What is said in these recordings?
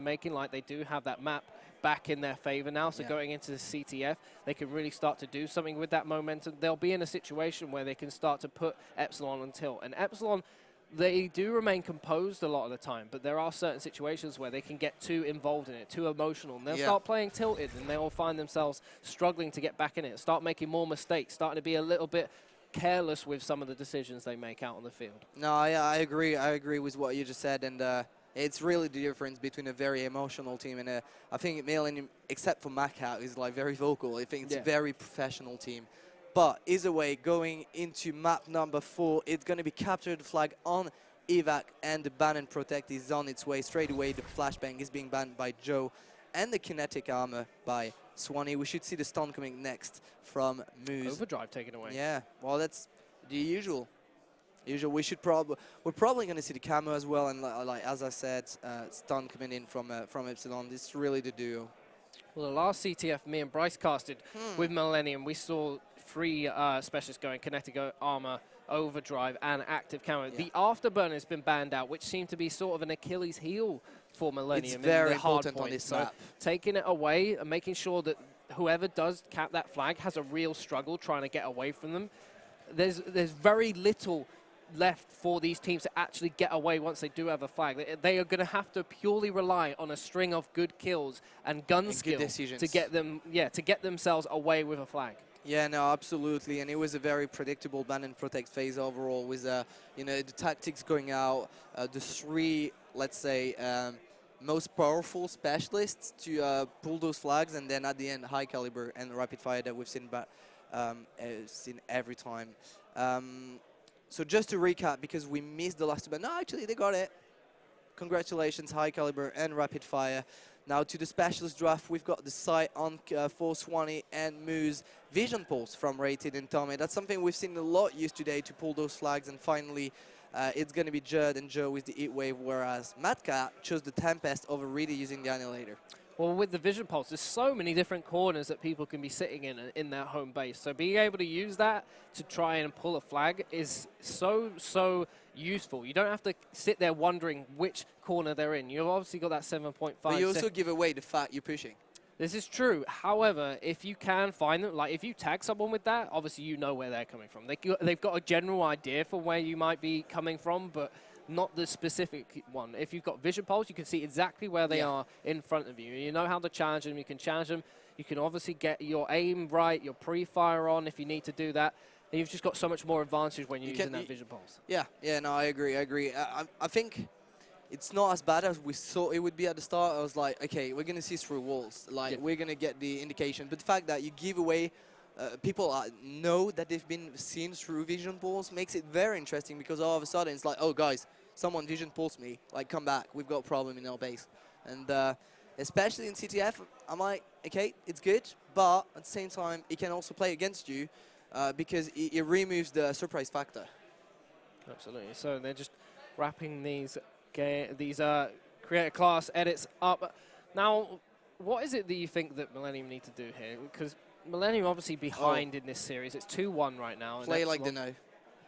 making, like they do have that map back in their favor now, so going into the CTF, they can really start to do something with that momentum. They'll be in a situation where they can start to put Epsilon on tilt. And Epsilon, they do remain composed a lot of the time, but there are certain situations where they can get too involved in it, too emotional, and they'll start playing tilted, and they'll find themselves struggling to get back in it, start making more mistakes, starting to be a little bit careless with some of the decisions they make out on the field. No, I agree. I agree with what you just said, and it's really the difference between a very emotional team and I think Millenium, except for ManCave, is like very vocal. I think it's a very professional team. But either way, going into map number 4, it's going to be capture the flag on evac, and the ban and protect is on its way straight away. The flashbang is being banned by Joe, and the kinetic armor by Swanee. We should see the stun coming next from Moose. Overdrive taken away. Yeah, well, that's the usual. We should we're probably going to see the camo as well, and like as I said, stun coming in from Epsilon. This is really the duo. Well, the last CTF me and Bryce casted with Millenium, we saw 3 specialists going: kinetic armor, overdrive, and active camo. The afterburner has been banned out, which seemed to be sort of an Achilles heel for Millenium. It's very in the hard important on this so map. taking it away and making sure that whoever does cap that flag has a real struggle trying to get away from them. There's very little left for these teams to actually get away once they do have a flag. They are going to have to purely rely on a string of good kills and gun skills to get them, to get themselves away with a flag. Yeah, no, absolutely, and it was a very predictable ban and protect phase overall, with you know, the tactics going out, the 3, let's say, most powerful specialists to pull those flags, and then at the end, high caliber and rapid fire that we've seen every time. So just to recap, because we missed the last 2, but no, actually they got it. Congratulations, high caliber and rapid fire. Now to the specialist draft, we've got the sight on for Swanee and Moose. Vision pulse from Rated and Tommy. That's something we've seen a lot used today to pull those flags, and finally it's going to be Judd and Joe with the Heat Wave, whereas Matka chose the Tempest over Reedy using the Annihilator. Well, with the Vision Pulse, there's so many different corners that people can be sitting in their home base. So being able to use that to try and pull a flag is so useful. You don't have to sit there wondering which corner they're in. You've obviously got that 7.5. But you also give away the fact you're pushing. This is true. However, if you can find them, like if you tag someone with that, obviously you know where they're coming from. They've got a general idea for where you might be coming from, but not the specific one. If you've got Vision Pulse, you can see exactly where they are in front of you. You know how to challenge them. You can challenge them. You can obviously get your aim right, your pre-fire on if you need to do that. And you've just got so much more advantage when you're using that Vision Pulse. Yeah, no, I agree. I think it's not as bad as we thought it would be at the start. I was like, okay, we're going to see through walls. Like, we're going to get the indication. But the fact that you give away, people know that they've been seen through Vision Pulse makes it very interesting, because all of a sudden it's like, oh, guys, someone Vision Pulse me. Like, come back. We've got a problem in our base. And especially in CTF, I'm like, okay, it's good. But at the same time, it can also play against you because it removes the surprise factor. Absolutely. So they're just wrapping these creator class edits up. Now, what is it that you think that Millenium need to do here? Because Millenium obviously behind in this series. It's 2-1 right now. Play like they know.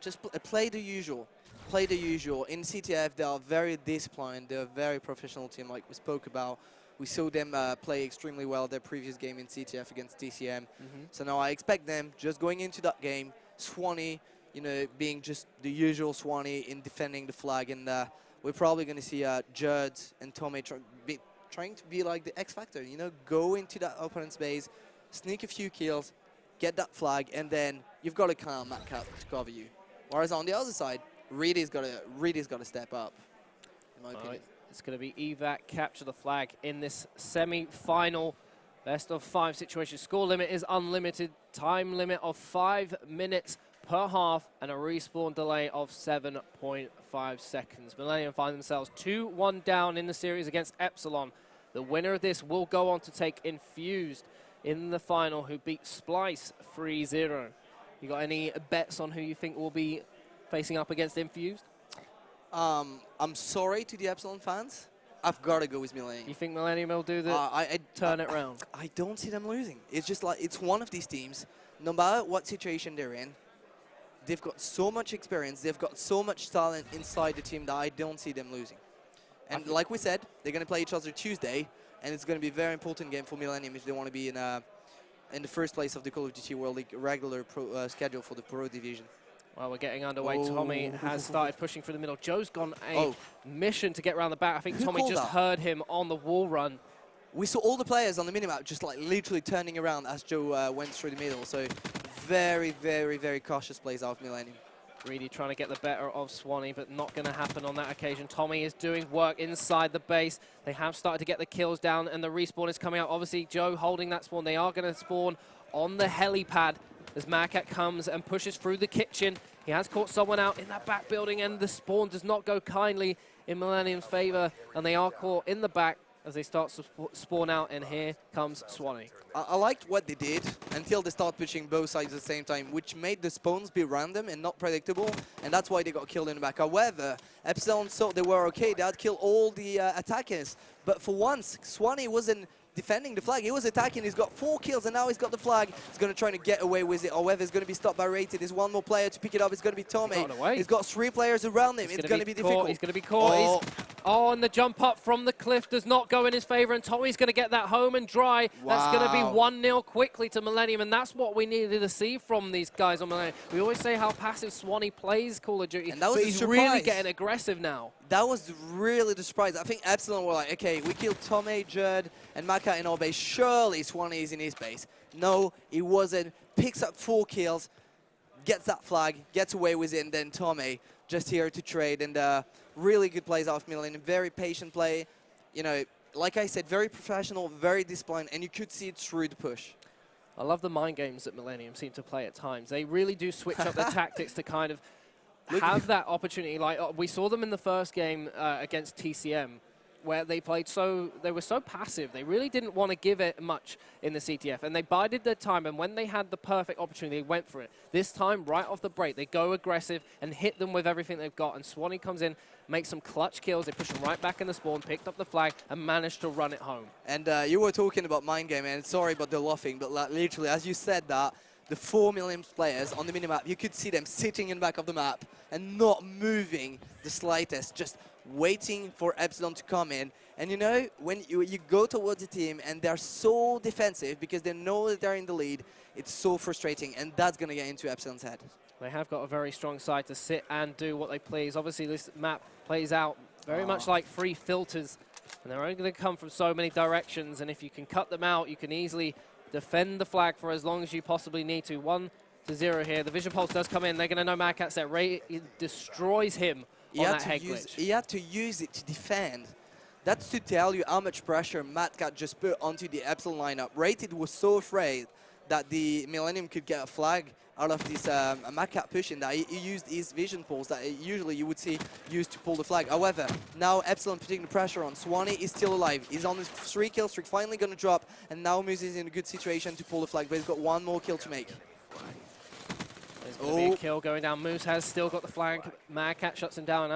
Just play the usual. Play the usual. In CTF, they are very disciplined. They're a very professional team, like we spoke about. We saw them play extremely well their previous game in CTF against TCM. So now I expect them just going into that game, Swanee, you know, being just the usual Swanee in defending the flag, and we're probably going to see Judd and Tommy trying to be like the X Factor, you know, go into that opponent's base, sneak a few kills, get that flag, and then you've got a calm ManCave to cover you. Whereas on the other side, Reedy's got to step up, in my opinion. It's going to be evac, capture the flag in this semi-final best of 5 situation. Score limit is unlimited, time limit of 5 minutes per half, and a respawn delay of 7.5 seconds. Millenium find themselves 2-1 down in the series against Epsilon. The winner of this will go on to take Infused in the final, who beat Splice 3-0. You got any bets on who you think will be facing up against Infused? I'm sorry to the Epsilon fans. I've got to go with Millenium. You think Millenium will do the turn it around? I don't see them losing. It's just like, it's one of these teams, no matter what situation they're in, they've got so much experience, they've got so much talent inside the team that I don't see them losing. And like we said, they're going to play each other Tuesday, and it's going to be a very important game for Millenium if they want to be in the first place of the Call of Duty World League regular schedule for the Pro Division. Well, we're getting underway. Tommy has started pushing through the middle. Joe's gone a mission to get around the back. I think Tommy just heard him on the wall run. We saw all the players on the minimap just like literally turning around as Joe went through the middle. So very, very, very cautious plays out of Millenium. Really trying to get the better of Swanee, but not going to happen on that occasion. Tommy is doing work inside the base. They have started to get the kills down, and the respawn is coming out. Obviously, Joe holding that spawn. They are going to spawn on the helipad as Marcat comes and pushes through the kitchen. He has caught someone out in that back building, and the spawn does not go kindly in Millennium's favor, and they are caught in the back as they start to spawn out, and here comes Swanee. I liked what they did until they start pushing both sides at the same time, which made the spawns be random and not predictable, and that's why they got killed in the back. However, Epsilon thought they were okay. They had killed all the attackers, but for once, Swanee wasn't defending the flag. He was attacking. He's got 4 kills, and now he's got the flag. He's going to try to get away with it. However, it's going to be stopped by Rated. There's one more player to pick it up. It's going to be Tommy. He's got 3 players around him. It's going to be difficult. He's going to be caught. And the jump up from the cliff does not go in his favor, and Tommy's going to get that home and dry. Wow. That's going to be 1-0 quickly to Millennium, and that's what we needed to see from these guys on Millennium. We always say how passive Swanee plays Call of Duty, and that was but he's really getting aggressive now. That was really the surprise. I think Epsilon were like, okay, we killed Tommy, Jerd, and Marcat in our base. Surely Swanee is in his base. No, he wasn't. Picks up 4 kills, gets that flag, gets away with it, and then Tommy just here to trade. And really good plays out of Millennium. Very patient play. You know, like I said, very professional, very disciplined, and you could see it through the push. I love the mind games that Millennium seem to play at times. They really do switch up their tactics to kind of have that opportunity. Like we saw them in the first game against TCM, where they were so passive. They really didn't want to give it much in the CTF, and they bided their time, and when they had the perfect opportunity, they went for it. This time, right off the break, they go aggressive and hit them with everything they've got, and Swanee comes in, makes some clutch kills. They push them right back in the spawn, picked up the flag, and managed to run it home. And you were talking about mind game, and sorry about the laughing, but like, literally, as you said that, the 4 Millennium players on the minimap, you could see them sitting in the back of the map and not moving the slightest, just waiting for Epsilon to come in. And you know, when you go towards the team and they're so defensive because they know that they're in the lead, it's so frustrating, and that's going to get into Epsilon's head. They have got a very strong side to sit and do what they please. Obviously, this map plays out very much like free filters, and they're only going to come from so many directions, and if you can cut them out, you can easily defend the flag for as long as you possibly need to. 1-0 here. The vision pulse does come in. They're going to know Marcat's there. Ray destroys him on that head glitch. He had to use it to defend. That's to tell you how much pressure Marcat just put onto the Epsilon lineup. Rated was so afraid that the Millennium could get a flag out of this Marcat pushing that he used his vision pulse that usually you would see used to pull the flag. However, now Epsilon putting the pressure on. Swanee is still alive. He's on his 3 kill streak, finally going to drop, and now Moose is in a good situation to pull the flag, but he's got 1 more kill to make. There's going to be a kill going down. Moose has still got the flag. Marcat shuts him down.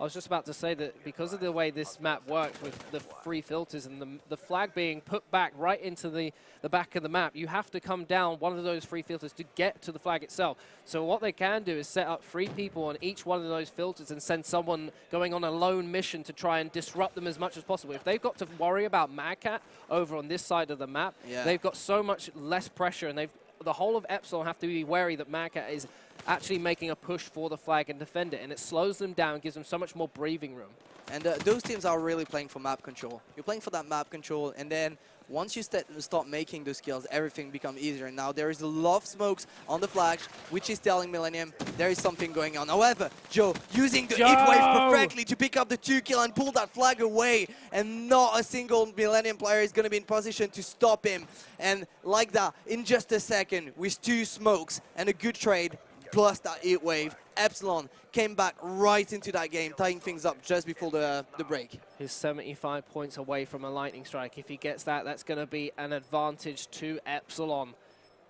I was just about to say that because of the way this map works with the free filters and the flag being put back right into the back of the map, you have to come down one of those free filters to get to the flag itself. So what they can do is set up 3 people on each one of those filters and send someone going on a lone mission to try and disrupt them as much as possible. If they've got to worry about Marcat over on this side of the map, they've got so much less pressure, and the whole of Epsilon have to be wary that Marcat is actually making a push for the flag and defend it, and it slows them down, gives them so much more breathing room. And those teams are really playing for map control. You're playing for that map control, and then once you start making those kills, everything becomes easier. And now there is a lot of smokes on the flag, which is telling Millennium there is something going on. However, Joe using the heat wave perfectly to pick up the 2 kill and pull that flag away, and not a single Millennium player is going to be in position to stop him. And like that, in just a second, with 2 smokes and a good trade, plus that heat wave, Epsilon came back right into that game, tying things up just before the break. He's 75 points away from a lightning strike. If he gets that, that's going to be an advantage to Epsilon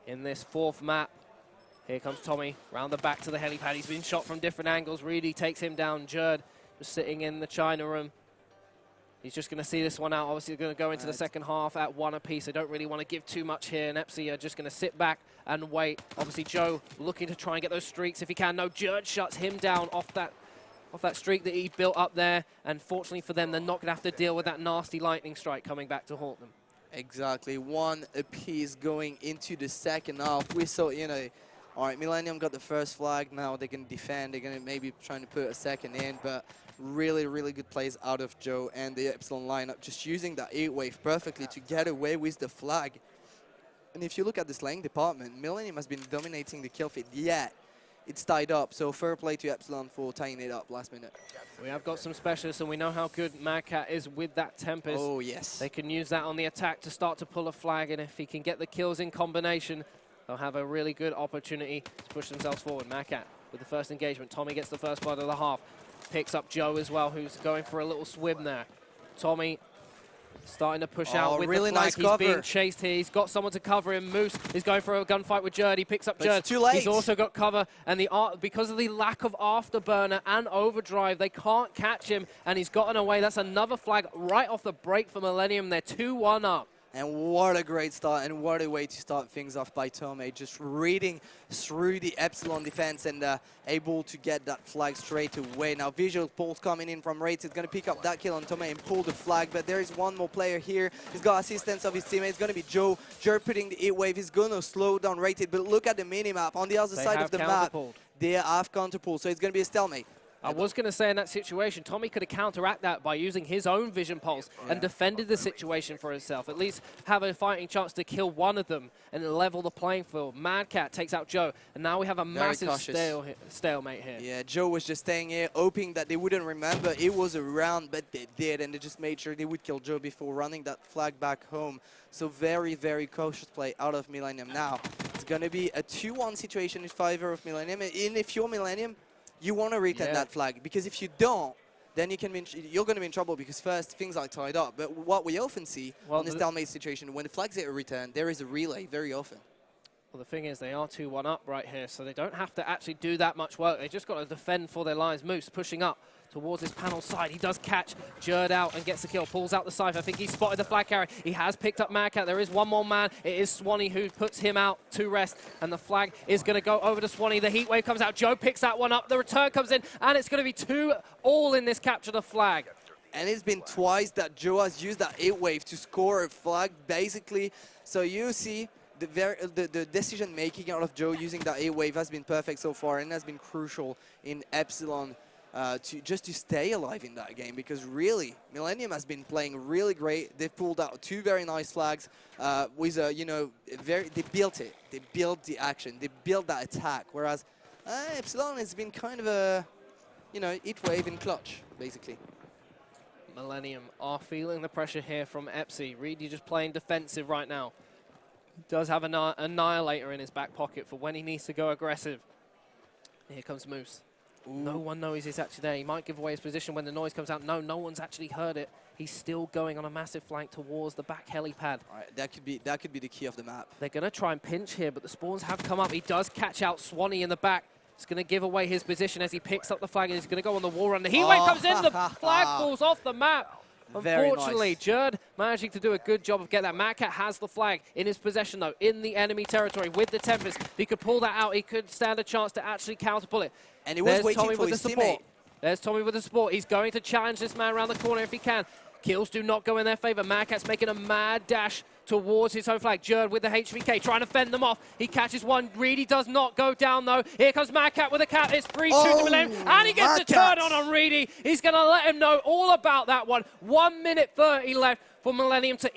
in this 4th map. Here comes Tommy, round the back to the helipad. He's been shot from different angles, really takes him down. Jerd just sitting in the China room. He's just going to see this one out. Obviously, going to go into the second half at 1 apiece. They don't really want to give too much here. And Epsi are just going to sit back and wait. Obviously, Joe looking to try and get those streaks if he can. No, Jerd shuts him down off that off that streak that he built up there. And fortunately for them, they're not going to have to deal with that nasty lightning strike coming back to haunt them. Exactly. One apiece going into the second half. We saw, you know, all right, Millenium got the first flag. Now they can defend. They're going to maybe trying to put a second in, but really, really good plays out of Joe and the Epsilon lineup, just using that 8-wave perfectly to get away with the flag. And if you look at the slaying department, Millenium has been dominating the kill feed, yet it's tied up. So fair play to Epsilon for tying it up last minute. We have got some specialists, and we know how good MadCat is with that Tempest. Oh, yes. They can use that on the attack to start to pull a flag, and if he can get the kills in combination, they'll have a really good opportunity to push themselves forward. MadCat with the first engagement. Tommy gets the first blood of the half. Picks up Joe as well, who's going for a little swim there. Tommy starting to push out with really the flag. nice He's cover. being chased here. He's got someone to cover him. Moose is going for a gunfight with Jerd. He picks up But Jerd. it's too late. He's also got cover, and because of the lack of afterburner and overdrive, they can't catch him, and he's gotten away. That's another flag right off the break for Millenium. They're 2-1 up. And what a great start, and what a way to start things off by Tomei, just reading through the Epsilon defense and able to get that flag straight away. Now visual pulse coming in from Rates is going to pick up that kill on Tomei and pull the flag, but there is one more player here. He's got assistance of his teammate. It's going to be Joe. Joe putting the 8-wave. He's going to slow down Rated, but look at the mini-map. On the other side of the map, they have counterpull, so it's going to be a stalemate. I was going to say in that situation, Tommy could have counteracted that by using his own vision pulse and defended the situation for himself. At least have a fighting chance to kill one of them and level the playing field. MadCat takes out Joe, and now we have a massive stalemate here. Yeah, Joe was just staying here, hoping that they wouldn't remember it was a round, but they did, and they just made sure they would kill Joe before running that flag back home. So very, very cautious play out of Millenium. Now, it's going to be a 2-1 situation in favor of Millenium, and if you're Millenium, you want to retain that flag, because if you don't, then you're going to be in trouble, because first, things are tied up. But what we often see on this stalemate situation, when the flags get a return, there is a relay very often. Well, the thing is, they are 2-1 up right here, so they don't have to actually do that much work. They just got to defend for their lives. Moose pushing up towards his panel side. He does catch Jerd out and gets the kill. Pulls out the Cypher. I think he spotted the flag carrier. He has picked up MadCat. There is one more man. It is Swanee who puts him out to rest, and the flag is going to go over to Swanee. The heat wave comes out. Joe picks that one up. The return comes in, and it's going to be 2-all in this capture the flag. And it's been twice that Joe has used that 8-wave to score a flag, basically. So you see the decision-making out of Joe using that 8-wave has been perfect so far, and has been crucial in Epsilon to stay alive in that game, because really Millenium has been playing really great. They've pulled out 2 very nice flags with they built it. They built the action. They built that attack. Whereas Epsilon has been kind of a heat wave in clutch basically. Millenium are feeling the pressure here from Epsi. Reedy just playing defensive right now. He does have an Annihilator in his back pocket for when he needs to go aggressive. Here comes Moose. Ooh. No one knows he's actually there. He might give away his position when the noise comes out. No one's actually heard it. He's still going on a massive flank towards the back helipad. All right, that could be the key of the map. They're going to try and pinch here, but the spawns have come up. He does catch out Swanee in the back. It's going to give away his position as he picks up the flag, and he's going to go on the wall run. The heat wave comes in. The flag falls off the map. Unfortunately, nice. Jerd managing to do a good job of getting that. MadCat has the flag in his possession, though, in the enemy territory with the Tempest. If he could pull that out, he could stand a chance to actually counterpull it. And he was waiting for his teammate. There's Tommy with the support. He's going to challenge this man around the corner if he can. Kills do not go in their favor. MadCat's making a mad dash towards his own flag. Jerd with the HVK trying to fend them off. He catches one. Reedy does not go down, though. Here comes MadCat with a cap. It's 3-2 to Millenium, and he gets the turn on Reedy. He's going to let him know all about that one. 1 minute 30 left for Millenium to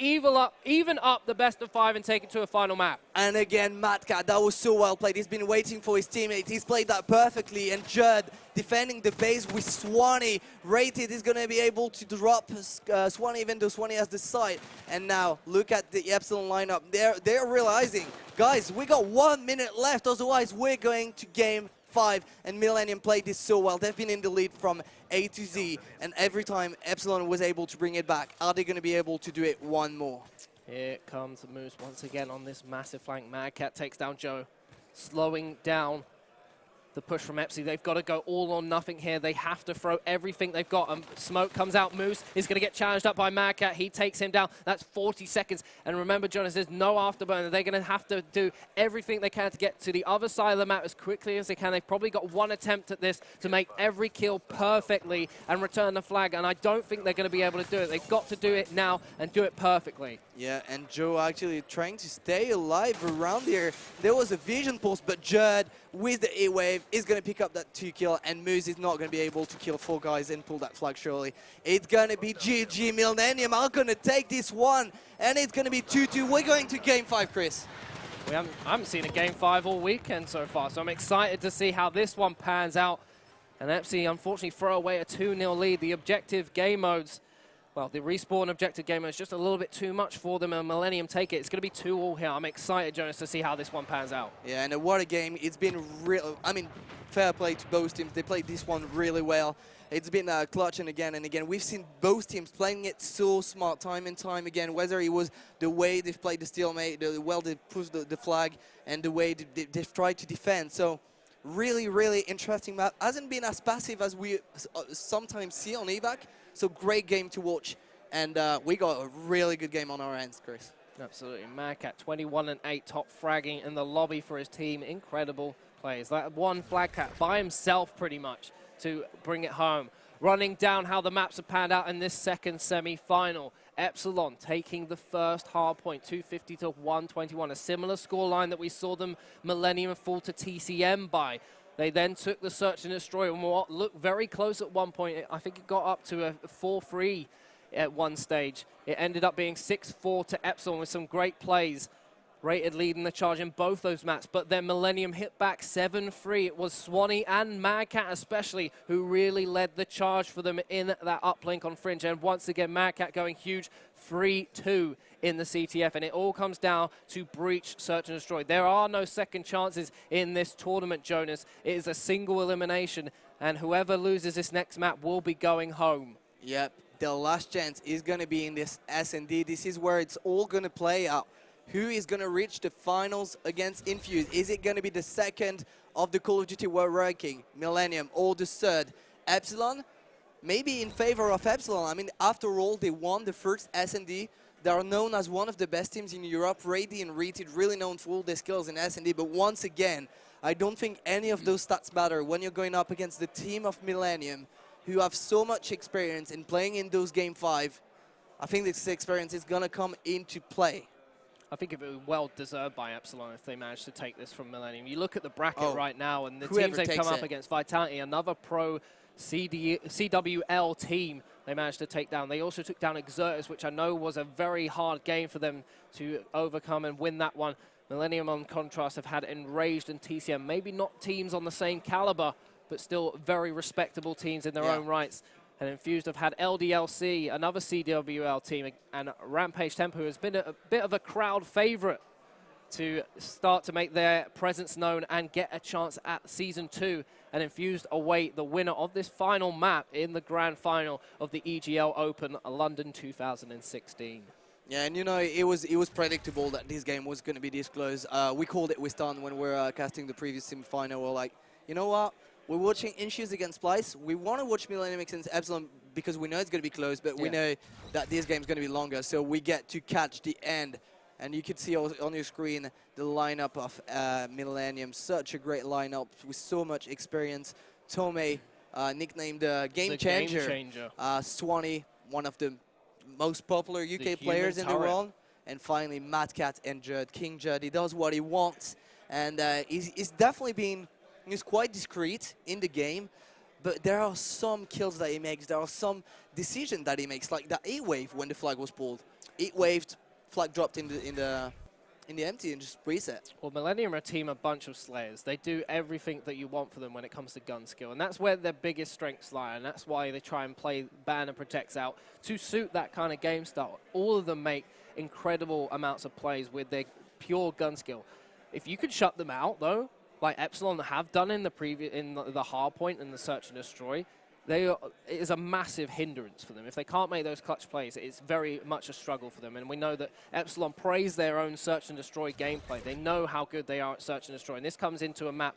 even up the best of 5 and take it to a final map. And again, MadCat, that was so well played. He's been waiting for his teammate. He's played that perfectly. And Jerd defending the base with Swanee. Rated is going to be able to drop Swanee, even though Swanee has the side. And now, look at the Epsilon lineup. They're realizing, guys, we got 1 minute left. Otherwise, we're going to game 5. And Millenium played this so well. They've been in the lead from A to Z. And every time Epsilon was able to bring it back, are they going to be able to do it one more? Here comes Moose once again on this massive flank. MadCat takes down Joe, slowing down the push from Epsi. They've got to go all or nothing here. They have to throw everything they've got. Smoke comes out. Moose is going to get challenged up by Madcat. He takes him down. That's 40 seconds. And remember, Jonas, there's no afterburner. They're going to have to do everything they can to get to the other side of the map as quickly as they can. They've probably got one attempt at this to make every kill perfectly and return the flag. And I don't think they're going to be able to do it. They've got to do it now and do it perfectly. Yeah, and Joe actually trying to stay alive around here. There was a vision pulse, but Judd with the E-Wave is going to pick up that 2 kill, and Moose is not going to be able to kill 4 guys and pull that flag surely. It's going to be GG. Millenium are going to take this one, and it's going to be 2-2. We're going to Game 5, Chris. I haven't seen a Game 5 all weekend so far, so I'm excited to see how this one pans out. And Epsi, unfortunately, throw away a 2-0 lead. The objective game modes, well, the respawn objective game mode is just a little bit too much for them, and Millenium take it. It's going to be 2-2 here. I'm excited, Jonas, to see how this one pans out. Yeah, and what a game. It's been real. I mean, fair play to both teams. They played this one really well. It's been clutching again and again. We've seen both teams playing it so smart time and time again, whether it was the way they've played the stalemate, the well they pushed the flag, and the way they've tried to defend. So really, really interesting map. Hasn't been as passive as we sometimes see on evac. So great game to watch, and we got a really good game on our hands, Chris. Absolutely. Madcat 21-8, top fragging in the lobby for his team. Incredible plays. That one flag cat by himself pretty much to bring it home. Running down how the maps have panned out in this second semi-final. Epsilon taking the first hard point, 250 to 121. A similar scoreline that we saw them Millenium fall to TCM by. They then took the search and destroy and looked very close at one point. I think it got up to a 4-3 at one stage. It ended up being 6-4 to Epsilon with some great plays. Rated leading the charge in both those maps, but then Millenium hit back 7-3. It was Swanee and Madcat especially who really led the charge for them in that uplink on Fringe. And once again, Madcat going huge, 3-2 in the CTF. And it all comes down to breach, search and destroy. There are no second chances in this tournament, Jonas. It is a single elimination, and whoever loses this next map will be going home. Yep, the last chance is going to be in this S&D. This is where it's all going to play out. Who is going to reach the finals against Infuse? Is it going to be the second of the Call of Duty World Ranking, Millenium, or the third, Epsilon? Maybe in favor of Epsilon. I mean, after all, they won the first S&D. They are known as one of the best teams in Europe. Rady and Reeted really known for all their skills in S&D. But once again, I don't think any of those stats matter when you're going up against the team of Millenium, who have so much experience in playing in those Game 5. I think this experience is going to come into play. I think it would be well deserved by Epsilon if they manage to take this from Millenium. You look at the bracket right now, and the teams they've come up against, Vitality, another pro CWL team they managed to take down. They also took down Exertus, which I know was a very hard game for them to overcome and win that one. Millenium, on contrast, have had Enraged and TCM. Maybe not teams on the same caliber, but still very respectable teams in their own rights. And Infused have had LDLC, another CWL team, and Rampage Tempo, who has been a bit of a crowd favorite to start to make their presence known and get a chance at Season 2. And Infused await the winner of this final map in the grand final of the EGL Open London 2016. Yeah, and you know, it was predictable that this game was going to be this close. We called it with Stan when we were casting the previous semi-final. We're like, you know what? We're watching Infuse against Splice. We want to watch Millenium against Epsilon because we know it's going to be close, but we know that this game's going to be longer, so we get to catch the end. And you can see on your screen the lineup of Millenium. Such a great lineup with so much experience. Tomei, nicknamed Game Changer. Swanee, one of the most popular UK players in the world. And finally, Madcat and Judd. King Judd, he does what he wants. And he's definitely been... He's quite discreet in the game, but there are some kills that he makes. There are some decisions that he makes, like that E-Wave when the flag was pulled. E-waved, flag dropped in the empty and just reset. Well, Millenium are a team, a bunch of slayers. They do everything that you want for them when it comes to gun skill, and that's where their biggest strengths lie, and that's why they try and play ban and protects out to suit that kind of game style. All of them make incredible amounts of plays with their pure gun skill. If you could shut them out, though, like Epsilon have done in the hard point and the search and destroy, it is a massive hindrance for them. If they can't make those clutch plays, it's very much a struggle for them. And we know that Epsilon praise their own search and destroy gameplay. They know how good they are at search and destroy. And this comes into a map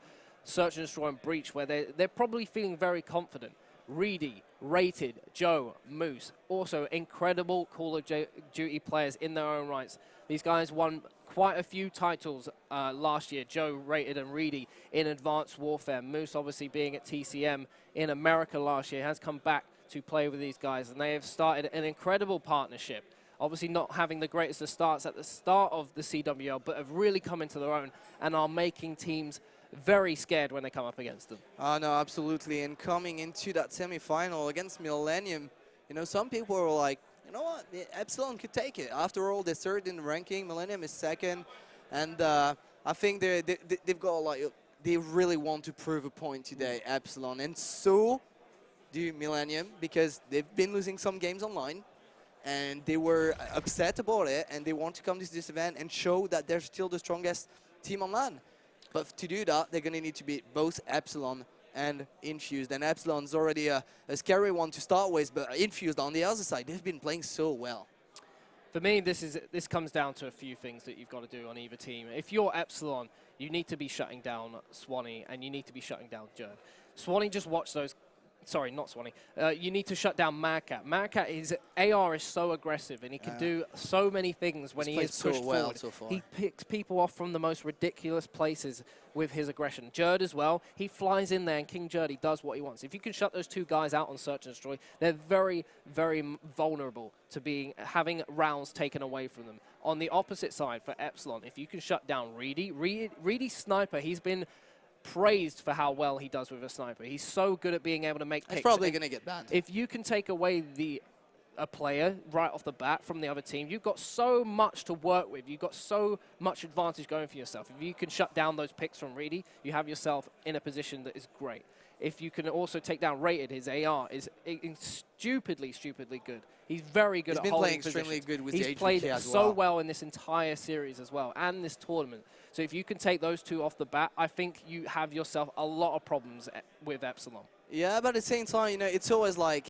Search and Destroy and Breach, where they're probably feeling very confident. Reedy, Rated, Joe, Moose, also incredible Call of Duty players in their own rights. These guys won quite a few titles last year, Joe, Rated, and Reedy in Advanced Warfare. Moose, obviously being at TCM in America last year, has come back to play with these guys, and they have started an incredible partnership. Obviously not having the greatest of starts at the start of the CWL, but have really come into their own and are making teams very scared when they come up against them. No, absolutely. And coming into that semi-final against Millenium, you know, some people were like, you know what, Epsilon could take it. After all, they're third in the ranking, Millenium is second, and I think they've got, like, they really want to prove a point today, Epsilon, and so do Millenium, because they've been losing some games online, and they were upset about it, and they want to come to this event and show that they're still the strongest team on LAN. But to do that, they're going to need to beat both Epsilon and Infused. And Epsilon's already a scary one to start with, but Infused on the other side, they've been playing so well. For me, this comes down to a few things that you've got to do on either team. If you're Epsilon, you need to be shutting down Swanee, and you need to be shutting down Jerd. Swanee just watched those. Sorry, not Swanee. You need to shut down MadCat. MadCat, his AR is so aggressive, and he can do so many things when he is pushed forward. So far. He picks people off from the most ridiculous places with his aggression. Jerd as well, he flies in there, and King Jerd, he does what he wants. If you can shut those two guys out on Search and Destroy, they're very, very vulnerable to having rounds taken away from them. On the opposite side, for Epsilon, if you can shut down Reedy Sniper, he's been praised for how well he does with a sniper. He's so good at being able to make picks. He's probably going to get banned. If you can take away a player right off the bat from the other team, you've got so much to work with. You've got so much advantage going for yourself. If you can shut down those picks from Reedy, you have yourself in a position that is great. If you can also take down Rated, his AR is stupidly good. He's very good at holding positions. He's been playing extremely good with the He's played as so well in this entire series as well, and this tournament. So if you can take those two off the bat, I think you have yourself a lot of problems with Epsilon. Yeah, but at the same time, you know, it's always like,